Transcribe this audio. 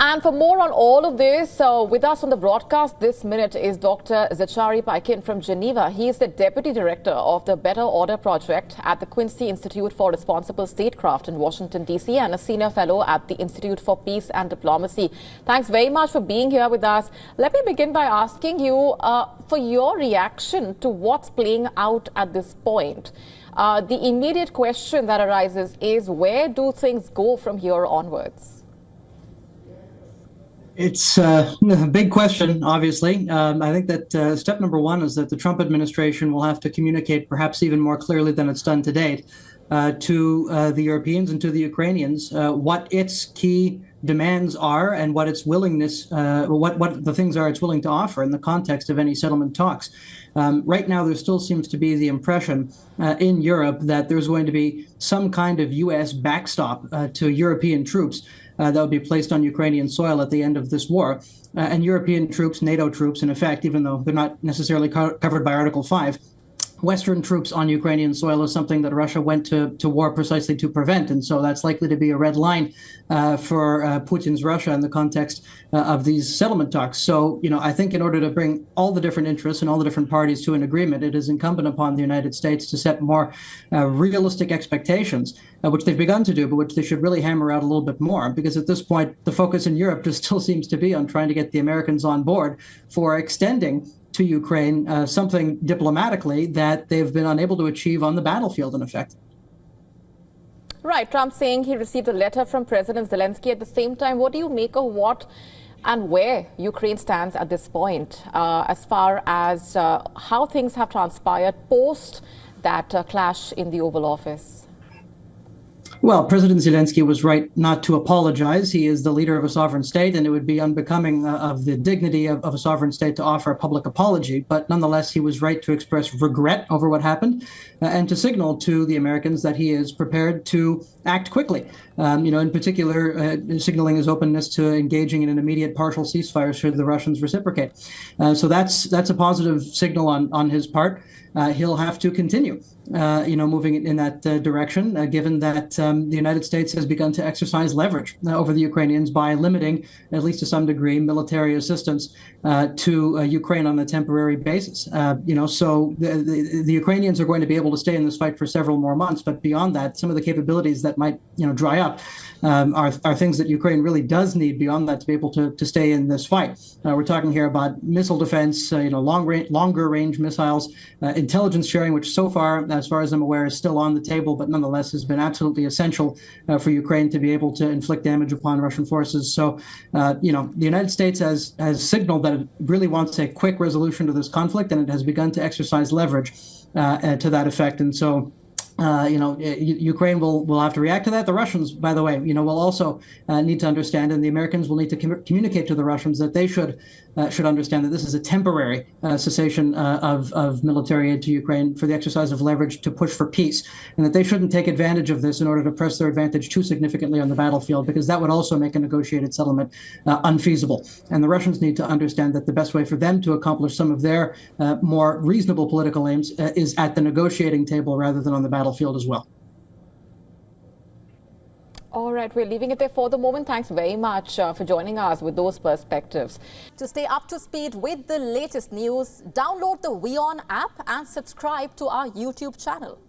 And for more on all of this, with us on the broadcast this minute is Dr. Zachary Paikin from Geneva. He is the Deputy Director of the Better Order Project at the Quincy Institute for Responsible Statecraft in Washington, D.C. and a Senior Fellow at the Institute for Peace and Diplomacy. Thanks very much for being here with us. Let me begin by asking you for your reaction to what's playing out at this point. The immediate question that arises is, where do things go from here onwards? It's a big question, obviously. I think that step number one is that the Trump administration will have to communicate perhaps even more clearly than it's done to date to the Europeans and to the Ukrainians what its key demands are and what its willingness, what the things are it's willing to offer in the context of any settlement talks. Right now, there still seems to be the impression in Europe that there's going to be some kind of U.S. backstop to European troops that will be placed on Ukrainian soil at the end of this war. And European troops, NATO troops, in effect, even though they're not necessarily covered by Article 5, Western troops on Ukrainian soil is something that Russia went to war precisely to prevent. And so that's likely to be a red line for Putin's Russia in the context of these settlement talks. So, I think in order to bring all the different interests and all the different parties to an agreement, it is incumbent upon the United States to set more realistic expectations, which they've begun to do, but which they should really hammer out a little bit more. Because at this point, the focus in Europe just still seems to be on trying to get the Americans on board for extending to Ukraine something diplomatically that they've been unable to achieve on the battlefield, in effect. Right. Trump saying he received a letter from President Zelensky. At the same time, what do you make of what and where Ukraine stands at this point as far as how things have transpired post that clash in the Oval Office? Well, President Zelensky was right not to apologize. He is the leader of a sovereign state, and it would be unbecoming of the dignity of a sovereign state to offer a public apology. But nonetheless, he was right to express regret over what happened and to signal to the Americans that he is prepared to act quickly. In particular, signaling his openness to engaging in an immediate partial ceasefire should the Russians reciprocate. So that's a positive signal on his part. He'll have to continue, moving in that direction, given that the United States has begun to exercise leverage over the Ukrainians by limiting, at least to some degree, military assistance to Ukraine on a temporary basis. So the Ukrainians are going to be able to stay in this fight for several more months. But beyond that, some of the capabilities that might, dry up are things that Ukraine really does need beyond that to be able to stay in this fight. We're talking here about missile defense, longer range missiles, intelligence sharing, which so far as I'm aware, is still on the table, but nonetheless has been absolutely essential for Ukraine to be able to inflict damage upon Russian forces. So, the United States has signaled that it really wants a quick resolution to this conflict, and it has begun to exercise leverage to that effect. And so, Ukraine will have to react to that. The Russians, by the way, will also need to understand, and the Americans will need to communicate to the Russians that they should understand that this is a temporary cessation of military aid to Ukraine for the exercise of leverage to push for peace, and that they shouldn't take advantage of this in order to press their advantage too significantly on the battlefield, because that would also make a negotiated settlement unfeasible. And the Russians need to understand that the best way for them to accomplish some of their more reasonable political aims is at the negotiating table rather than on the battlefield as well. All right, we're leaving it there for the moment. Thanks very much for joining us with those perspectives. To stay up to speed with the latest news, download the WION app and subscribe to our YouTube channel.